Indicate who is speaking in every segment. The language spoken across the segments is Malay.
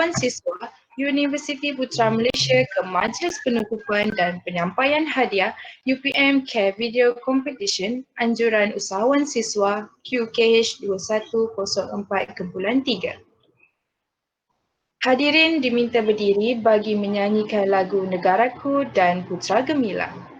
Speaker 1: Usahawan Siswa Universiti Putra Malaysia ke Majlis Penukupan dan Penyampaian Hadiah UPM Care Video Competition Anjuran Usahawan Siswa QKH 2104-3. Hadirin diminta berdiri bagi menyanyikan lagu Negaraku dan Putra Gemilang.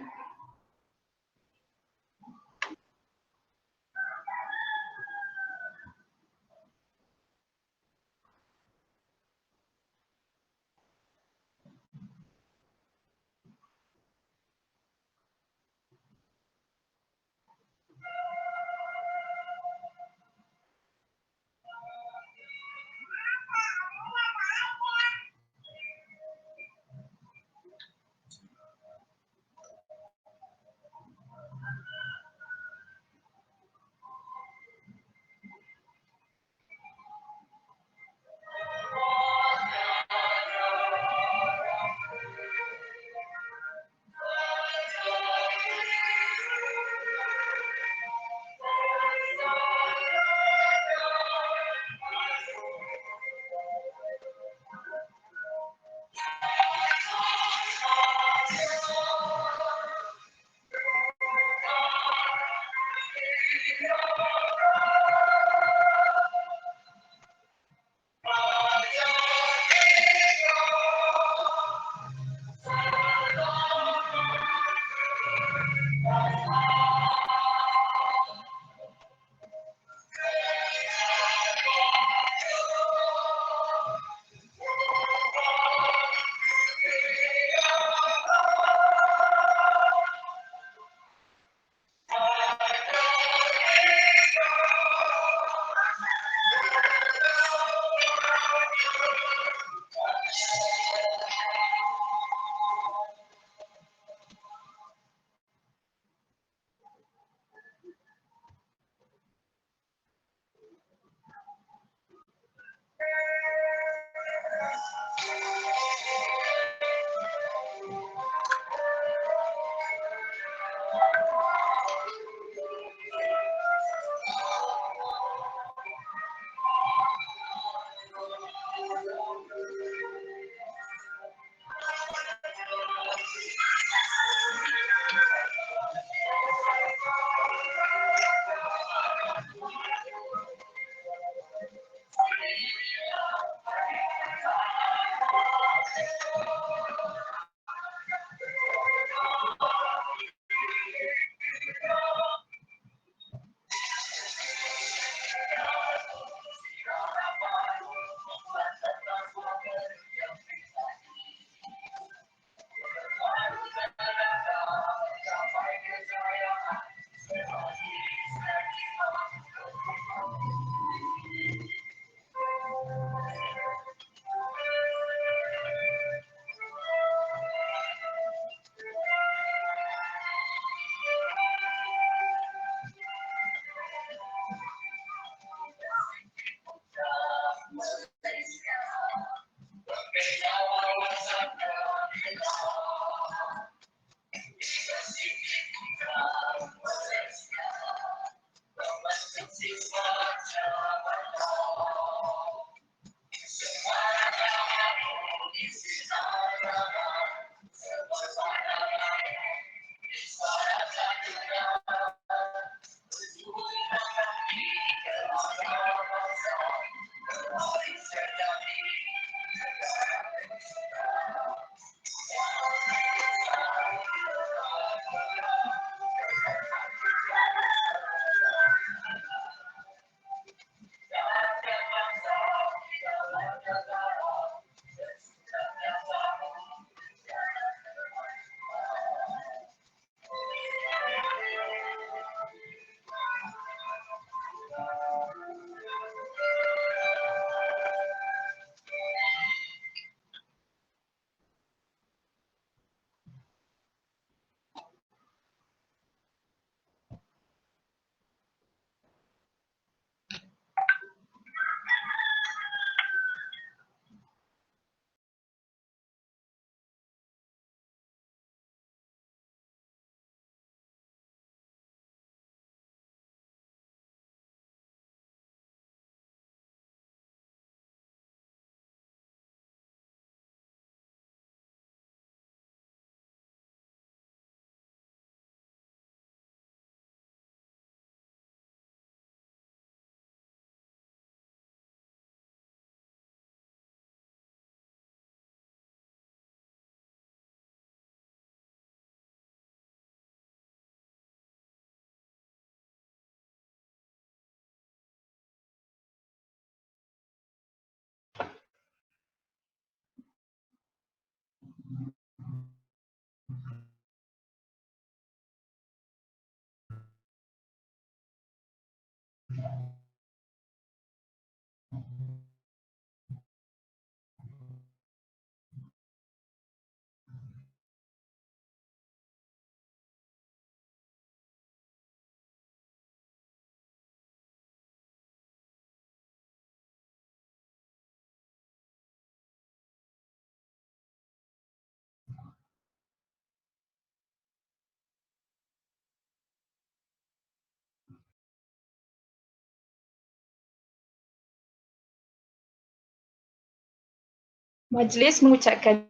Speaker 1: Majlis mengucapkan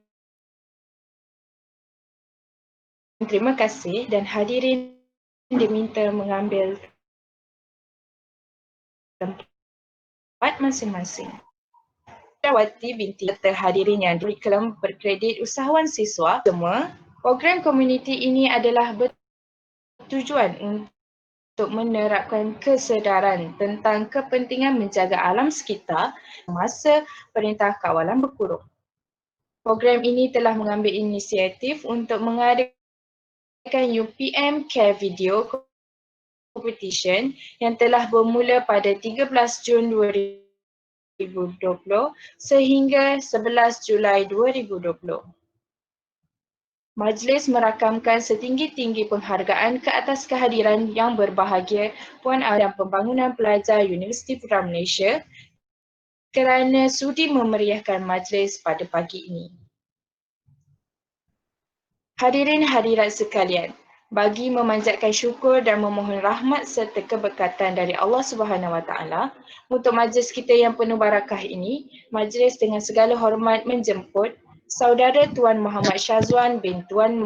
Speaker 1: terima kasih dan hadirin diminta mengambil tempat masing-masing. Wati binti serta hadirin yang kurikulum berkredit usahawan siswa semua, program komuniti ini adalah bertujuan untuk menerapkan kesedaran tentang kepentingan menjaga alam sekitar masa Perintah Kawalan Berkurung. Program ini telah mengambil inisiatif untuk mengadakan UPM Care Video Competition yang telah bermula pada 13 Jun 2020 sehingga 11 Julai 2020. Majlis merakamkan setinggi-tinggi penghargaan ke atas kehadiran yang berbahagia Puan Adam Pembangunan Pelajar Universiti Putra Malaysia kerana sudi memeriahkan majlis pada pagi ini. Hadirin hadirat sekalian, bagi memanjatkan syukur dan memohon rahmat serta keberkatan dari Allah Subhanahu Wa Taala untuk majlis kita yang penuh barakah ini, majlis dengan segala hormat menjemput Saudara Tuan Muhammad Syazwan bin Tuan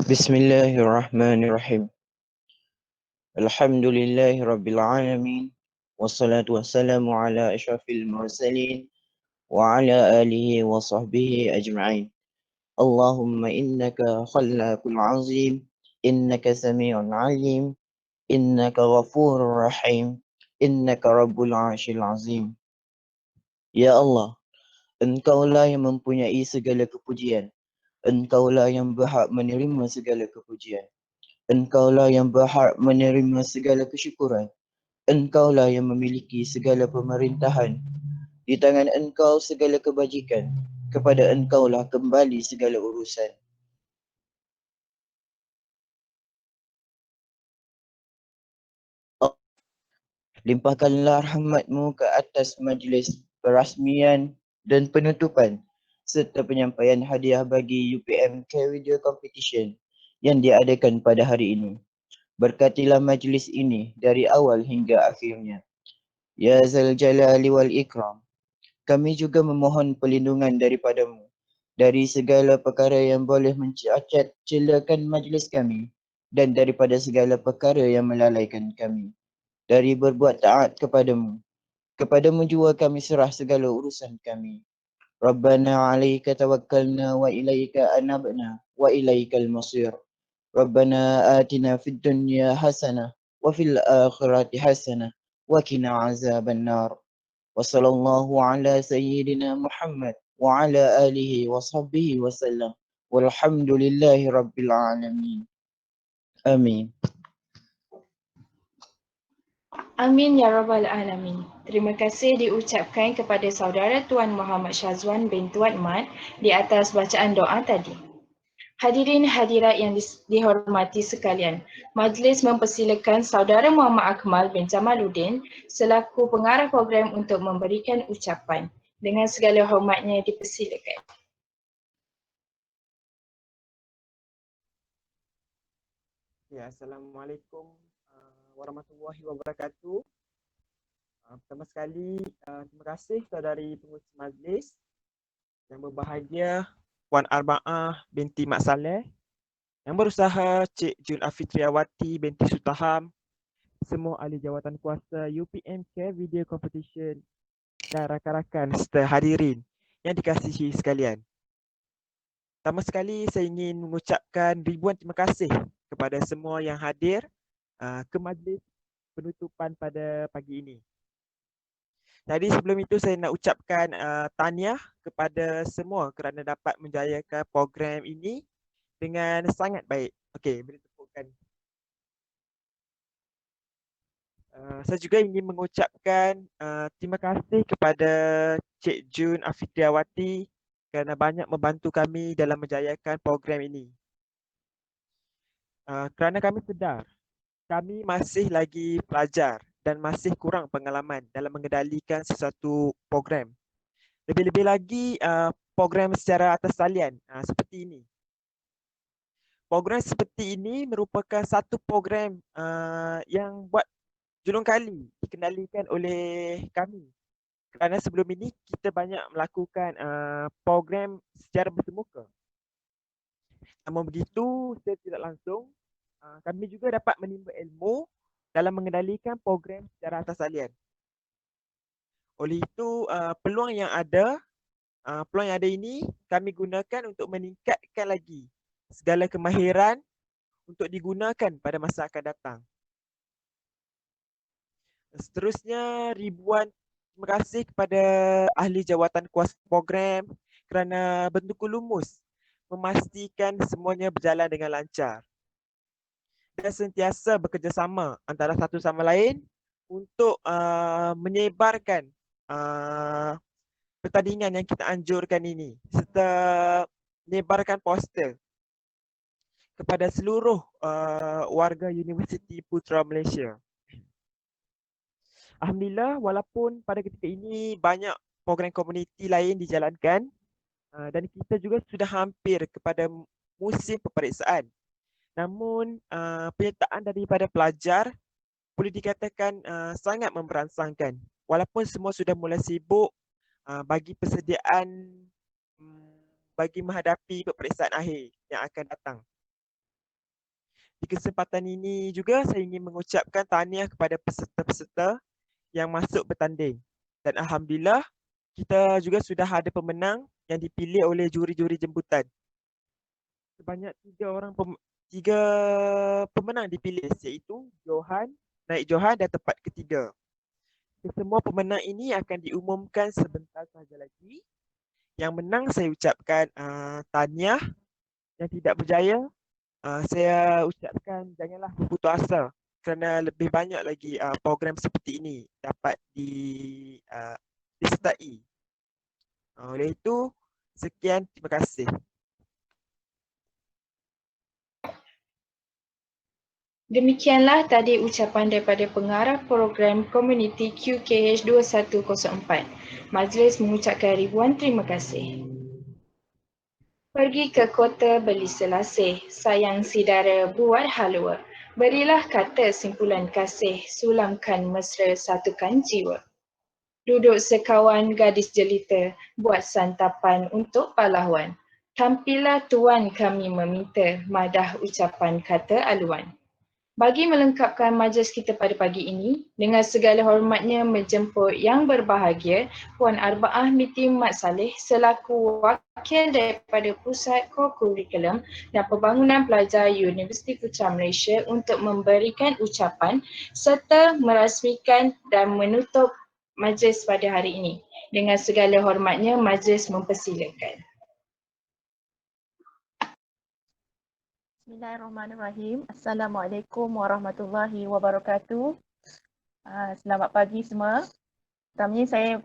Speaker 2: Bismillahirrahmanirrahim. Alhamdulillahi Rabbil Alamin. Wassalatu wassalamu ala ashrafil mursalin wa ala alihi wa sahbihi ajma'in. Allahumma innaka khallaqul azim, innaka sami'un alim, innaka ghafurur rahim, innaka rabbul arshil azim. Ya Allah, Engkaulah yang mempunyai segala kepujian. Engkaulah yang berhak menerima segala kepujian. Engkaulah yang berhak menerima segala kesyukuran. Engkaulah yang memiliki segala pemerintahan. Di tangan Engkau segala kebajikan. Kepada Engkaulah kembali segala urusan. Limpahkanlah rahmat-Mu ke atas majlis perasmian dan penutupan serta penyampaian hadiah bagi UPM Care Video Competition yang diadakan pada hari ini. Berkatilah majlis ini dari awal hingga akhirnya. Ya Zal Jalali wal Ikram. Kami juga memohon perlindungan daripada-Mu dari segala perkara yang boleh mencacat celakan majlis kami dan daripada segala perkara yang melalaikan kami dari berbuat taat kepadamu. Kepadamu jua kami serah segala urusan kami. Rabbana alaika tawakkalna wa ilaika anabna wa ilaikal masir. Rabbana atina fid dunya hasanah wa fil akhirati hasanah wa qina azaban nar. Wa sallallahu ala sayyidina Muhammad wa ala alihi wa sahbihi wa sallam. Walhamdulillahi rabbil alamin. Amin.
Speaker 1: Amin ya Rabbal Alamin. Terima kasih diucapkan kepada Saudara Tuan Muhammad Syazwan bin Tuan Mat di atas bacaan doa tadi. Hadirin hadirat yang dihormati sekalian, majlis mempersilakan Saudara Muhammad Akmal bin Jamaluddin selaku pengarah program untuk memberikan ucapan. Dengan segala hormatnya dipersilakan.
Speaker 3: Ya, Assalamualaikum warahmatullahi wabarakatuh. Pertama sekali, terima kasih saudari pengurusi majlis yang berbahagia Puan Arba'ah binti Mak Saleh, yang berusaha Cik Jun Afitriawati binti Sutaham, semua ahli jawatan kuasa UPM Care Video Competition dan rakan-rakan serta hadirin yang dikasihi sekalian. Pertama sekali saya ingin mengucapkan ribuan terima kasih kepada semua yang hadir ke majlis penutupan pada pagi ini. Jadi sebelum itu saya nak ucapkan tahniah kepada semua kerana dapat menjayakan program ini dengan sangat baik. Okey, beri tepukan. Saya juga ingin mengucapkan terima kasih kepada Cik Jun Afitriawati kerana banyak membantu kami dalam menjayakan program ini. Kerana kami sedar kami masih lagi pelajar dan masih kurang pengalaman dalam mengendalikan sesuatu program. Lebih-lebih lagi program secara atas talian seperti ini. Program seperti ini merupakan satu program yang buat julung kali dikendalikan oleh kami. Kerana sebelum ini kita banyak melakukan program secara bersemuka. Namun begitu, secara tidak langsung, kami juga dapat menimba ilmu dalam mengendalikan program secara atas talian. Oleh itu, peluang yang ada ini kami gunakan untuk meningkatkan lagi segala kemahiran untuk digunakan pada masa akan datang. Seterusnya, ribuan terima kasih kepada ahli jawatan kuasa program kerana bertukar lumus memastikan semuanya berjalan dengan lancar dan sentiasa bekerjasama antara satu sama lain untuk menyebarkan pertandingan yang kita anjurkan ini serta menyebarkan poster kepada seluruh warga Universiti Putra Malaysia. Alhamdulillah, walaupun pada ketika ini banyak program komuniti lain dijalankan dan kita juga sudah hampir kepada musim peperiksaan. Namun penyertaan daripada pelajar boleh dikatakan sangat memberansangkan. Walaupun semua sudah mula sibuk bagi persediaan bagi menghadapi peperiksaan akhir yang akan datang. Di kesempatan ini juga saya ingin mengucapkan tahniah kepada peserta-peserta yang masuk bertanding. Dan alhamdulillah kita juga sudah ada pemenang yang dipilih oleh juri-juri jemputan. Sebanyak 3 pemenang dipilih iaitu Johan, Naik Johan dan tempat ketiga. Semua pemenang ini akan diumumkan sebentar sahaja lagi. Yang menang saya ucapkan tahniah, yang tidak berjaya saya ucapkan janganlah putus asa kerana lebih banyak lagi program seperti ini dapat disertai. Oleh itu, sekian, terima kasih.
Speaker 1: Demikianlah tadi ucapan daripada pengarah program komuniti QKH 2104. Majlis mengucapkan ribuan terima kasih. Pergi ke kota beli selasih, sayang sidara buat halwa. Berilah kata simpulan kasih, sulamkan mesra satukan jiwa. Duduk sekawan gadis jelita, buat santapan untuk pahlawan. Tampillah tuan kami meminta, madah ucapan kata aluan. Bagi melengkapkan majlis kita pada pagi ini, dengan segala hormatnya menjemput yang berbahagia Puan Arbaah Miti Mat Saleh selaku wakil daripada Pusat Co-Kurikulum dan Pembangunan Pelajar Universiti Putra Malaysia untuk memberikan ucapan serta merasmikan dan menutup majlis pada hari ini. Dengan segala hormatnya, majlis mempersilakan.
Speaker 4: Bismillahirrahmanirrahim. Assalamualaikum warahmatullahi wabarakatuh. Selamat pagi semua. Pertamanya saya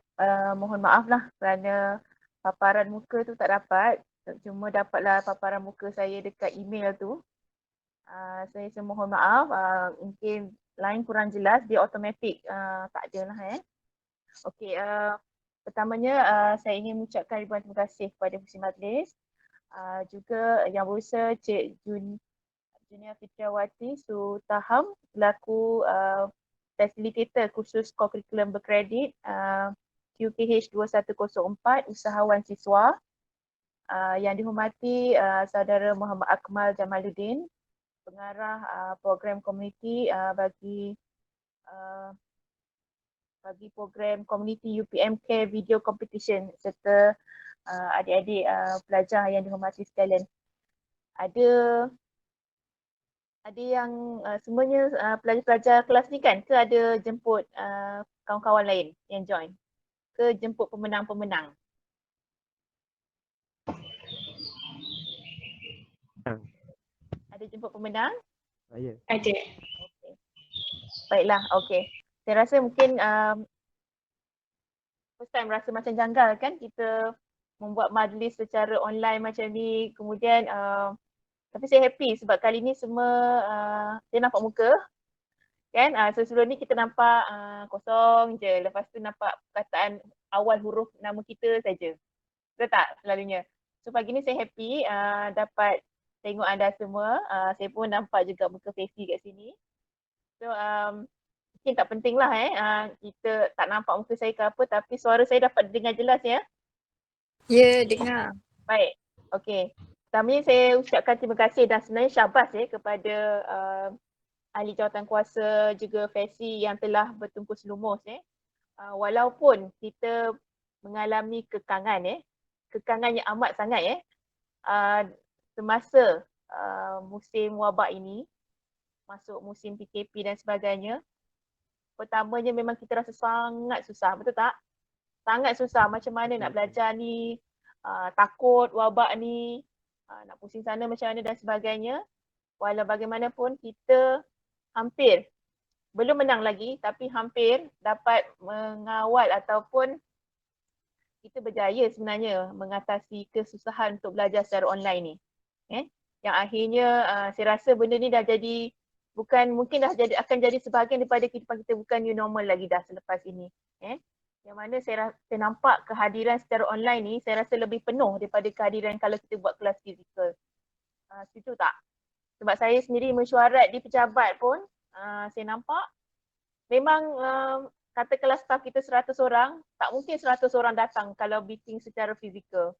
Speaker 4: mohon maaf lah kerana paparan muka tu tak dapat. Cuma dapatlah paparan muka saya dekat email tu. Saya mohon maaf. Mungkin line kurang jelas, dia automatik tak ada lah Okey, pertamanya saya ingin mengucapkan ribuan terima kasih kepada Pusat Majlis. Juga yang berusaha Cik Juni Afitriawati Sutaham selaku facilitator khusus kurikulum berkredit QKH 2104 usahawan siswa. Yang dihormati saudara Muhammad Akmal Jamaluddin, pengarah program komuniti bagi program komuniti UPMK Video Competition serta adik-adik pelajar yang dihormati sekalian. Ada yang semuanya pelajar-pelajar kelas ni kan ke ada jemput kawan-kawan lain yang join? ke jemput pemenang-pemenang. Ada jemput pemenang?
Speaker 3: Saya.
Speaker 1: Ada.
Speaker 4: Okay. Baiklah, okey. Saya rasa mungkin first time rasa macam janggal kan kita membuat majlis secara online macam ni. Kemudian tapi saya happy sebab kali ni semua saya nampak muka kan. So sebelum ni kita nampak kosong je. Lepas tu nampak perkataan awal huruf nama kita saja. Betul tak selalunya? So pagi ni saya happy dapat tengok anda semua. Saya pun nampak juga muka Faisy kat sini. So mungkin tak penting lah kita tak nampak muka saya ke apa, tapi suara saya dapat dengar jelas ya?
Speaker 1: Ya, dengar.
Speaker 4: Baik, okey. Pertamanya saya ucapkan terima kasih dan sebenarnya syabas kepada ahli jawatankuasa juga Faisy yang telah bertungkus lumus walaupun kita mengalami kekangan kekangan yang amat sangat semasa musim wabak ini, masuk musim PKP dan sebagainya. Pertamanya memang kita rasa sangat susah, betul tak? Sangat susah macam mana nak belajar ni, takut wabak ni, nak pusing sana macam mana dan sebagainya. Walau bagaimanapun kita hampir, belum menang lagi tapi hampir dapat mengawal ataupun kita berjaya sebenarnya mengatasi kesusahan untuk belajar secara online ni. Yang akhirnya saya rasa benda ni dah jadi mungkin dah akan jadi sebahagian daripada kehidupan kita, bukan new normal lagi dah selepas ini. Yang mana saya nampak kehadiran secara online ni saya rasa lebih penuh daripada kehadiran kalau kita buat kelas fizikal. Setuju tak? Sebab saya sendiri mesyuarat di pejabat pun saya nampak memang katakanlah staff kita 100 orang, tak mungkin 100 orang datang kalau meeting secara fizikal.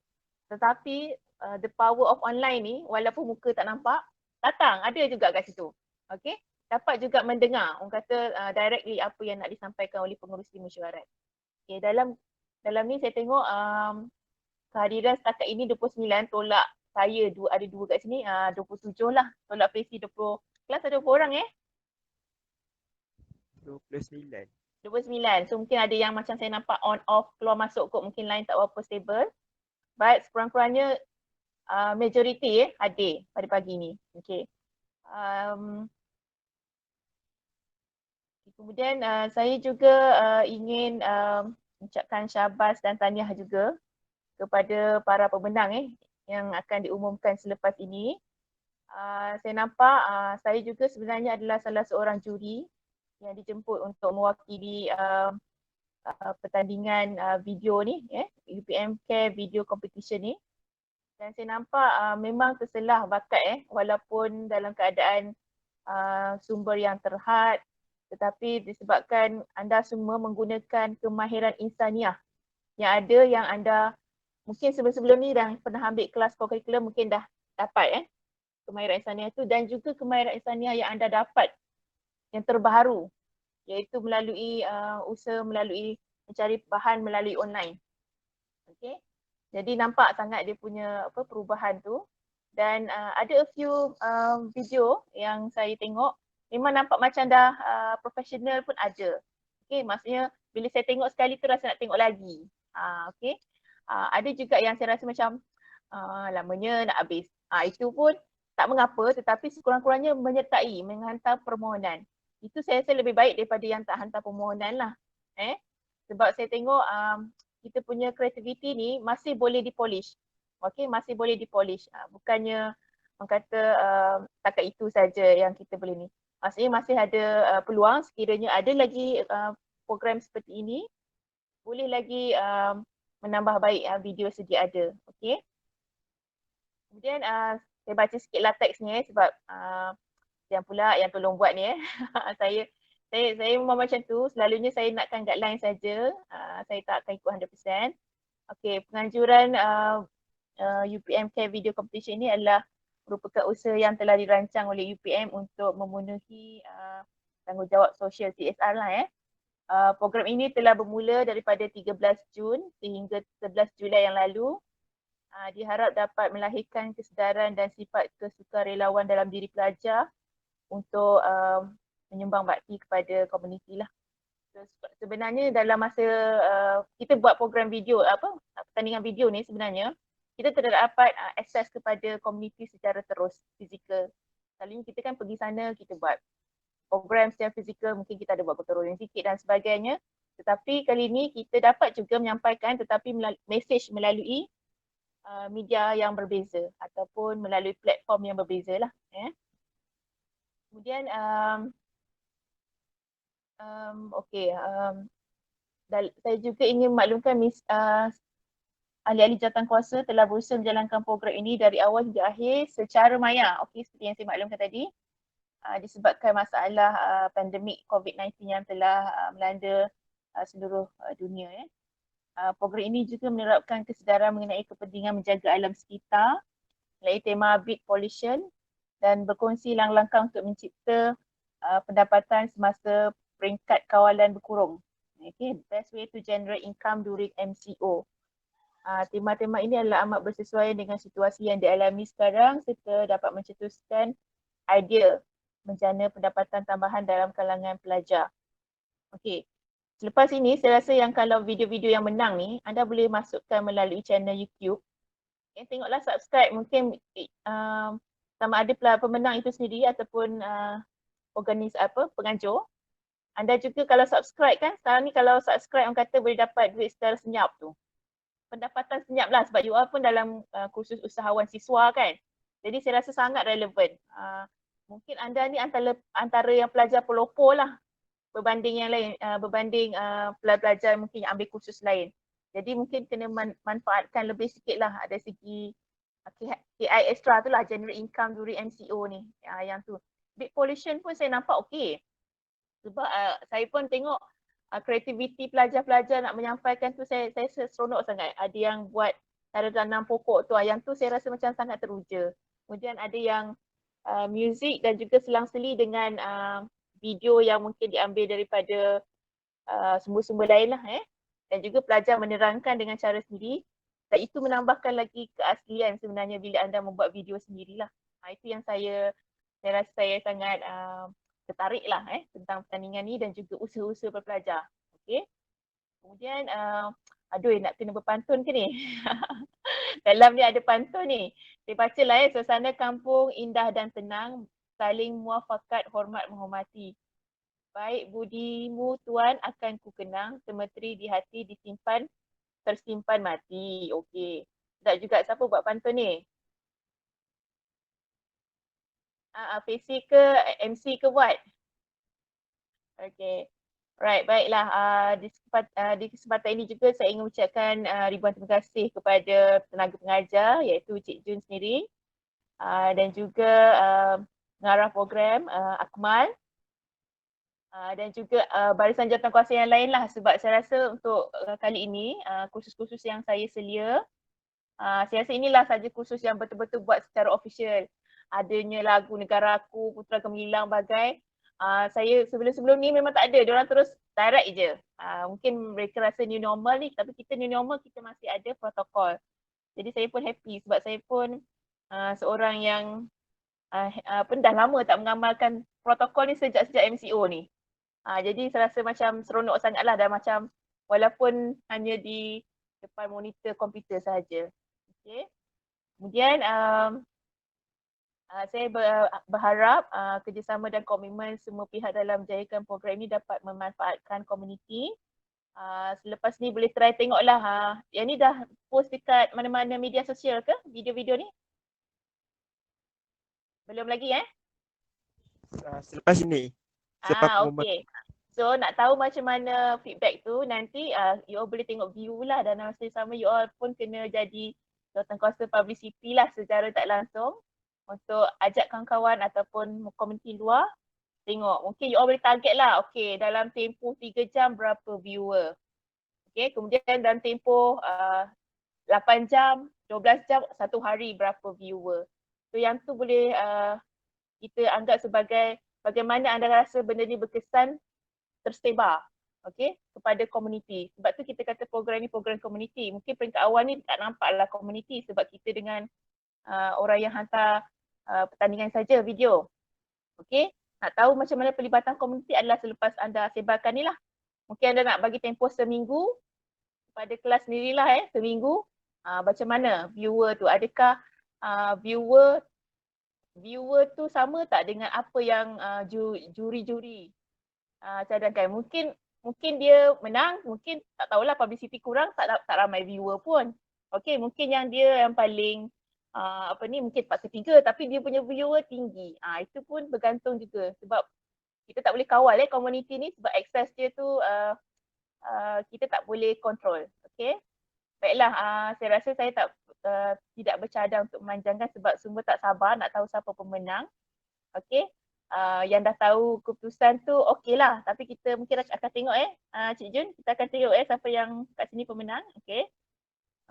Speaker 4: Tetapi the power of online ni walaupun muka tak nampak, datang, ada juga kat situ. Okey, dapat juga mendengar orang kata directly apa yang nak disampaikan oleh pengerusi mesyuarat. Okey, dalam ni saya tengok kehadiran setakat ini 29, tolak saya ada dua kat sini, 27 lah. Tolak Faisy 20, kelas ada 20 orang
Speaker 3: 29.
Speaker 4: 29. So mungkin ada yang macam saya nampak on off keluar masuk kot, mungkin line tak berapa stable. But sekurang-kurangnya majority hadir pada pagi ni. Okay. Kemudian saya juga ingin ucapkan syabas dan tahniah juga kepada para pemenang yang akan diumumkan selepas ini. Saya nampak saya juga sebenarnya adalah salah seorang juri yang dijemput untuk mewakili pertandingan video ni, UPM Care Video Competition ni. Dan saya nampak memang terselah bakat walaupun dalam keadaan sumber yang terhad, tetapi disebabkan anda semua menggunakan kemahiran insaniah yang anda mungkin sebelum ni dah pernah ambil kelas co-curriculum, mungkin dah dapat kemahiran insaniah itu, dan juga kemahiran insaniah yang anda dapat yang terbaru iaitu melalui usaha melalui mencari bahan melalui online. Okey. Jadi nampak sangat dia punya perubahan tu, dan ada a few video yang saya tengok memang nampak macam dah profesional pun ada. Okey, maksudnya bila saya tengok sekali tu rasa nak tengok lagi. Okey. Ada juga yang saya rasa macam lamanya nak habis. Itu pun tak mengapa, tetapi sekurang-kurangnya menyertai, menghantar permohonan. Itu saya rasa lebih baik daripada yang tak hantar permohonan lah. Sebab saya tengok kita punya kreativiti ni masih boleh dipolish. Okey, masih boleh dipolish. Bukannya orang kata takat itu saja yang kita boleh ni. Maksudnya masih ada peluang sekiranya ada lagi program seperti ini, boleh lagi menambah baik video sedia ada. Okey. Kemudian saya baca sikitlah teksnya sebab yang pula yang tolong buat ni saya memang macam tu, selalunya saya nakkan guideline saja, saya tak akan ikut 100%. Okey, penganjuran UPM Care Video Competition ini adalah merupakan usaha yang telah dirancang oleh UPM untuk memenuhi tanggungjawab sosial CSR lah program ini telah bermula daripada 13 Jun sehingga 11 Julai yang lalu. Diharap dapat melahirkan kesedaran dan sifat kesukarelawan dalam diri pelajar untuk menyumbang bakti kepada komuniti lah. Sebenarnya dalam masa kita buat program video pertandingan video ni, sebenarnya kita tidak dapat akses kepada komuniti secara terus fizikal. Selalunya kita kan pergi sana, kita buat program secara fizikal, mungkin kita ada buat gotong royong sikit dan sebagainya. Tetapi kali ni kita dapat juga menyampaikan tetapi mesej melalui media yang berbeza ataupun melalui platform yang berbeza lah. Kemudian saya juga ingin maklumkan ahli-ahli jawatankuasa telah berusaha menjalankan program ini dari awal hingga akhir secara maya. Okey, seperti yang saya maklumkan tadi, disebabkan masalah pandemik COVID-19 yang telah melanda seluruh dunia. Program ini juga menerapkan kesedaran mengenai kepentingan menjaga alam sekitar melalui tema Beat Pollution dan berkongsi langkah untuk mencipta pendapatan semasa peringkat kawalan berkurung. Okay, best way to generate income during MCO. Tema-tema ini adalah amat bersesuaian dengan situasi yang dialami sekarang serta dapat mencetuskan idea menjana pendapatan tambahan dalam kalangan pelajar. Okey. Selepas ini saya rasa yang kalau video-video yang menang ni anda boleh masukkan melalui channel YouTube. Tengoklah, subscribe, mungkin sama ada pemenang itu sendiri ataupun penganjur. Anda juga kalau subscribe kan, sekarang ni kalau subscribe orang kata boleh dapat duit secara senyap tu. Pendapatan senyap lah sebab you all pun dalam kursus usahawan siswa kan. Jadi saya rasa sangat relevan. Mungkin anda ni antara yang pelajar pelopor lah berbanding yang lain, berbanding pelajar mungkin yang ambil kursus lain. Jadi mungkin kena manfaatkan lebih sikit lah dari segi KI extra tu lah, generate income during MCO ni. Yang tu. Beat Pollution pun saya nampak okey. Sebab saya pun tengok kreativiti pelajar-pelajar nak menyampaikan tu saya seronok sangat. Ada yang buat cara tanam pokok tu, yang tu saya rasa macam sangat teruja. Kemudian ada yang muzik dan juga selang-seli dengan video yang mungkin diambil daripada sumber-sumber lain lah. Dan juga pelajar menerangkan dengan cara sendiri. Dan itu menambahkan lagi keaslian sebenarnya bila anda membuat video sendirilah. Itu yang saya rasa saya sangat tertarik lah tentang pertandingan ni dan juga usaha-usaha berpelajar. Okay. Kemudian, nak kena berpantun ke ni? Dalam ni ada pantun ni. Saya baca lah suasana kampung indah dan tenang, saling muafakat, hormat menghormati. Baik budimu tuan akan ku kenang, semetri di hati disimpan, tersimpan mati. Okey. Sedap juga, siapa buat pantun ni? PC ke MC ke buat? Okey. Alright, baiklah. Di kesempatan ini juga saya ingin ucapkan ribuan terima kasih kepada tenaga pengajar iaitu Cik Jun sendiri dan juga pengarah program Akmal dan juga barisan jawatankuasa yang lain lah, sebab saya rasa untuk kali ini kursus-kursus yang saya selia, saya rasa inilah saja kursus yang betul-betul buat secara official. Adanya lagu Negaraku, Putera Gemilang bagai. Saya sebelum-sebelum ni memang tak ada, diorang terus direct je. Mungkin mereka rasa new normal ni, tapi kita new normal kita masih ada protokol. Jadi saya pun happy sebab saya pun seorang yang dah lama tak mengamalkan protokol ni sejak MCO ni. Jadi saya rasa macam seronok sangatlah dan macam walaupun hanya di depan monitor komputer sahaja. Okay. Kemudian saya berharap kerjasama dan komitmen semua pihak dalam menjayakan program ini dapat memanfaatkan komuniti. Selepas ni boleh try tengoklah. Yang ni dah post dekat mana-mana media sosial ke video-video ni? Belum lagi
Speaker 3: Selepas ini.
Speaker 4: Okay. So nak tahu macam mana feedback tu, nanti you all boleh tengok view lah dan masa sama you all pun kena jadi jawatankuasa publicity lah secara tak langsung untuk ajak kawan-kawan ataupun komuniti luar tengok. Mungkin you all boleh target lah, okay, dalam tempoh 3 jam berapa viewer. Okay, kemudian dalam tempoh 8 jam, 12 jam, 1 hari berapa viewer. So yang tu boleh kita anggap sebagai bagaimana anda rasa benda ni berkesan tersebar, okay, kepada komuniti. Sebab tu kita kata program ni program komuniti. Mungkin peringkat awal ni tak nampaklah komuniti sebab kita dengan orang yang hantar pertandingan saja video. Okay, nak tahu macam mana pelibatan komuniti adalah selepas anda sebarkan ni lah. Mungkin anda nak bagi tempoh seminggu pada kelas sendirilah seminggu. Macam mana viewer tu, adakah viewer tu sama tak dengan apa yang juri-juri cadangkan. Mungkin dia menang, mungkin tak tahulah publicity kurang, tak ramai viewer pun. Okey, mungkin yang dia yang paling mungkin 43 tapi dia punya viewer tinggi. Itu pun bergantung juga sebab kita tak boleh kawal community ni sebab akses dia tu kita tak boleh kontrol. Okey. Baiklah, saya rasa saya tidak bercadang untuk memanjangkan sebab semua tak sabar nak tahu siapa pemenang. Okey. Yang dah tahu keputusan tu okeylah, tapi kita mungkin akan tengok Cik Jun, kita akan tengok siapa yang kat sini pemenang. Okey.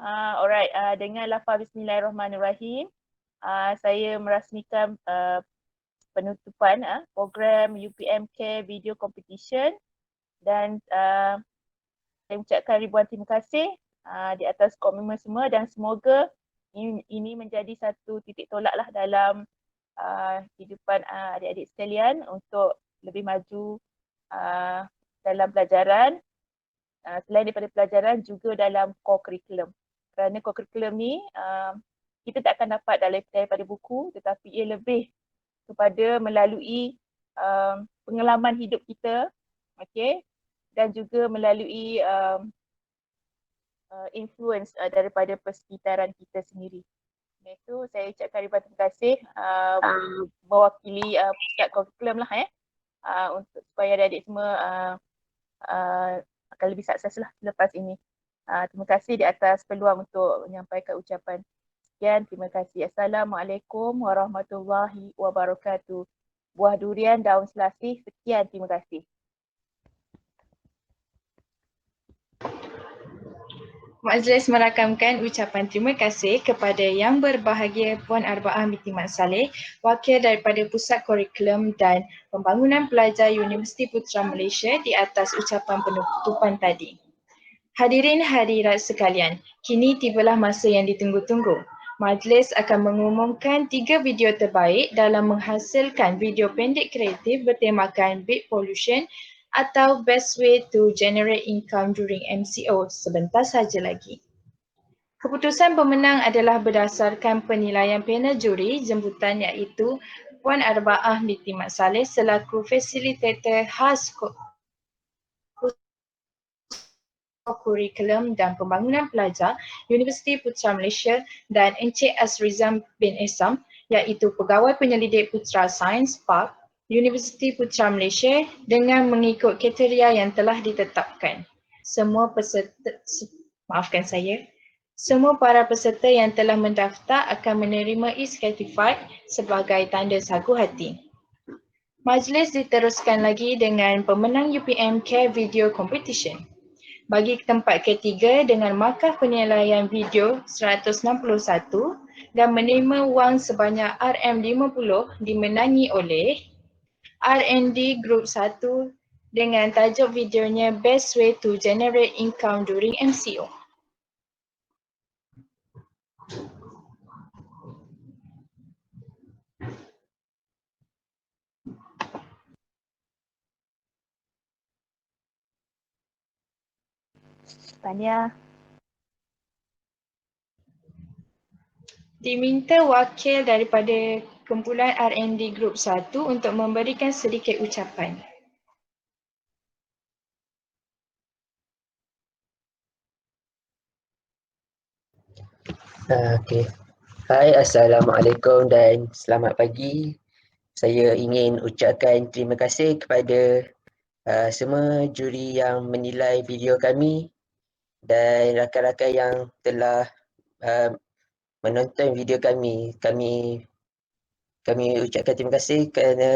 Speaker 4: Alright, dengan lafaz bismillahirrahmanirrahim, saya merasmikan penutupan program UPM-Care Video Competition dan saya ucapkan ribuan terima kasih di atas komitmen semua dan semoga ini menjadi satu titik tolak lah dalam kehidupan adik-adik sekalian untuk lebih maju dalam pelajaran, selain daripada pelajaran juga dalam core curriculum. Kerana core curriculum ni kita tak akan dapat daripada buku, tetapi ia lebih kepada melalui pengalaman hidup kita, okey, dan juga melalui influence daripada persekitaran kita sendiri. Itu saya ucapkan ribuan terima kasih mewakili pusat kurikulum lah untuk supaya adik-adik semua akan lebih sukses lah selepas ini. Terima kasih di atas peluang untuk menyampaikan ucapan. Sekian, terima kasih. Assalamualaikum warahmatullahi wabarakatuh. Buah durian daun selasih. Sekian, terima kasih.
Speaker 1: Majlis merakamkan ucapan terima kasih kepada Yang Berbahagia Puan Arba'ah binti Mat Saleh, wakil daripada Pusat Kurikulum dan Pembangunan Pelajar Universiti Putra Malaysia di atas ucapan penutupan tadi. Hadirin hadirat sekalian, kini tibalah masa yang ditunggu-tunggu. Majlis akan mengumumkan 3 video terbaik dalam menghasilkan video pendek kreatif bertemakan beat pollution atau best way to generate income during MCO sebentar saja lagi. Keputusan pemenang adalah berdasarkan penilaian panel juri jemputan iaitu Puan Arba'ah binti Mat Saleh selaku fasilitator khas Kurikulum dan Pembangunan Pelajar Universiti Putra Malaysia dan Encik Asrizam bin Esam iaitu Pegawai Penyelidik Putra Sains PAP Universiti Putra Malaysia dengan mengikut kriteria yang telah ditetapkan. Semua para peserta yang telah mendaftar akan menerima e-certificate sebagai tanda sagu hati. Majlis diteruskan lagi dengan pemenang UPM Care Video Competition. Bagi tempat ketiga dengan markah penilaian video 161 dan menerima wang sebanyak RM50 dimenangi oleh R&D Group 1 dengan tajuk videonya Best Way to Generate Income During MCO.
Speaker 4: Tahniah.
Speaker 1: Diminta wakil daripada kumpulan R&D Group 1 untuk memberikan sedikit ucapan.
Speaker 5: Okey. Hai, Assalamualaikum dan selamat pagi. Saya ingin ucapkan terima kasih kepada semua juri yang menilai video kami dan rakan-rakan yang telah menonton video kami. Kami ucapkan terima kasih kerana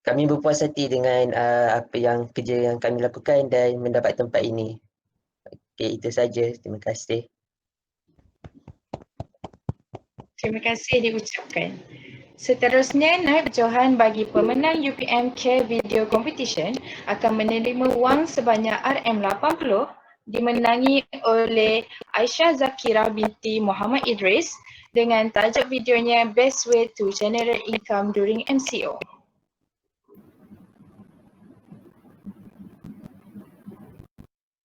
Speaker 5: kami berpuas hati dengan apa yang kerja yang kami lakukan dan mendapat tempat ini. Okey, itu saja. Terima kasih.
Speaker 1: Terima kasih diucapkan. Seterusnya, naib johan bagi pemenang UPM Care Video Competition akan menerima wang sebanyak RM80 dimenangi oleh Aisyah Zakira binti Muhammad Idris dengan tajuk videonya Best Way to Generate Income During MCO.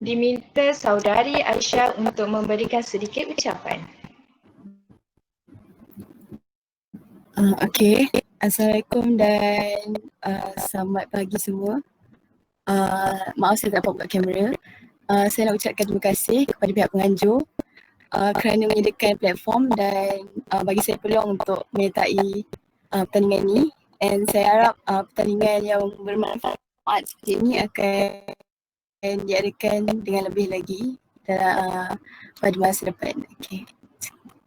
Speaker 1: Diminta saudari Aisyah untuk memberikan sedikit ucapan.
Speaker 6: Okey, Assalamualaikum dan selamat pagi semua. Maaf saya tak dapat buka kamera. Saya nak ucapkan terima kasih kepada pihak penganjur kerana menyediakan platform dan bagi saya peluang untuk menyertai pertandingan ini. And saya harap pertandingan yang bermanfaat seperti ini akan diadakan dengan lebih lagi pada masa depan. Okey,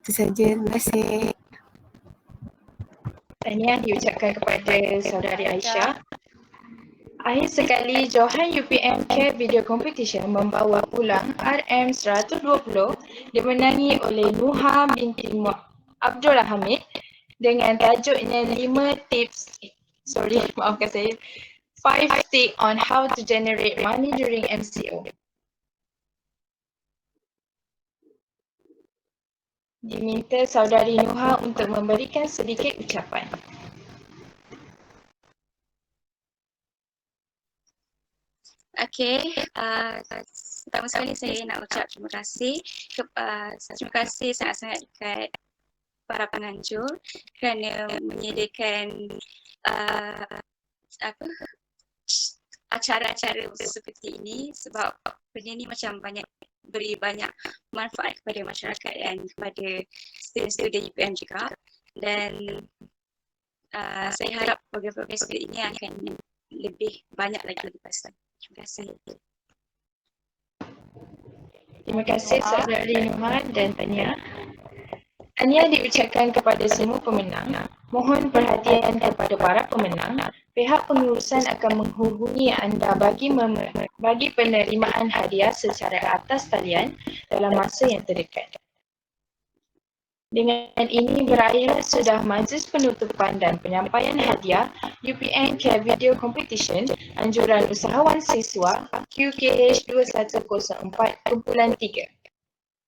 Speaker 6: itu saja. Terima kasih.
Speaker 1: Tahniah diucapkan kepada saudari Aisyah. Akhir sekali, Johan UPM Care Video Competition membawa pulang RM120 dimenangi oleh Nuha binti Abdul Hamid dengan tajuknya 5 tips, maafkan saya, 5 tips on how to generate money during MCO. Diminta saudari Nuha untuk memberikan sedikit ucapan.
Speaker 7: Okey, pertama sekali saya nak ucap terima kasih sangat-sangat dekat para penganjur kerana menyediakan acara-acara seperti ini, sebab benda ni macam beri banyak manfaat kepada masyarakat dan kepada student-student UPM juga, dan saya harap program-program seperti ini akan lebih banyak lagi lepas ni. Terima kasih.
Speaker 1: Terima kasih saudari Nuha dan Tania. Tahniah diucapkan kepada semua pemenang. Mohon perhatian kepada para pemenang. Pihak pengurusan akan menghubungi anda bagi penerimaan hadiah secara atas talian dalam masa yang terdekat. Dengan ini berakhir sudah majlis penutupan dan penyampaian hadiah UPM Care Video Competition Anjuran Usahawan Siswa QKH 2104-3.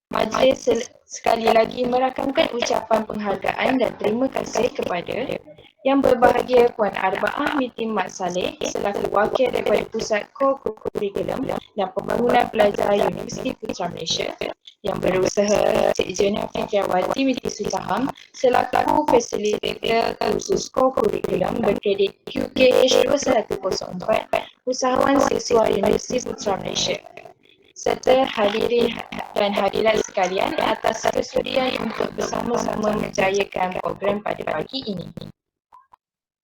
Speaker 1: Majlis sekali lagi merakamkan ucapan penghargaan dan terima kasih kepada Yang berbahagia Puan Arbaah Miti Mat Saleh selaku wakil daripada Pusat Kurikulum dan Pembangunan Pelajar Universiti Putra Malaysia. Yang berusaha Cik Jenah Fikiawati Miti Sutahang selaku fasilitator khusus kurikulum berkredit QKH 2104 Usahawan Siswa Universiti Putra Malaysia. Serta hadirin dan hadirat sekalian atas kesudian untuk bersama-sama menjayakan program pada pagi ini.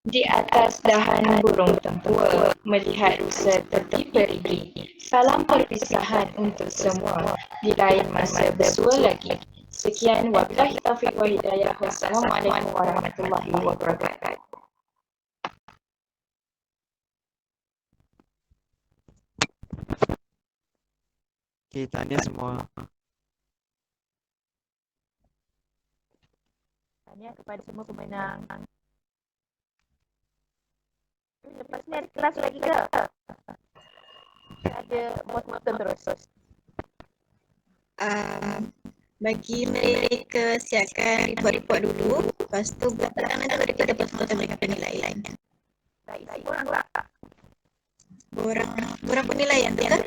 Speaker 1: Di atas dahan burung tempua, melihat rusa tertib berdiri. Salam perpisahan untuk semua, di lain masa bersua lagi. Sekian, wabillahi taufiq wa hidayah. Wassalamualaikum warahmatullahi wabarakatuh.
Speaker 3: Okey, tahniah semua.
Speaker 4: Tahniah kepada semua pemenang. Lepas ni ada kelas lagi ke? Ada motor terus.
Speaker 8: Bagi mereka siapkan report-report dulu. Lepas tu petang nanti mereka dapat foto dengan penilaian. Borang penilaian tu kan?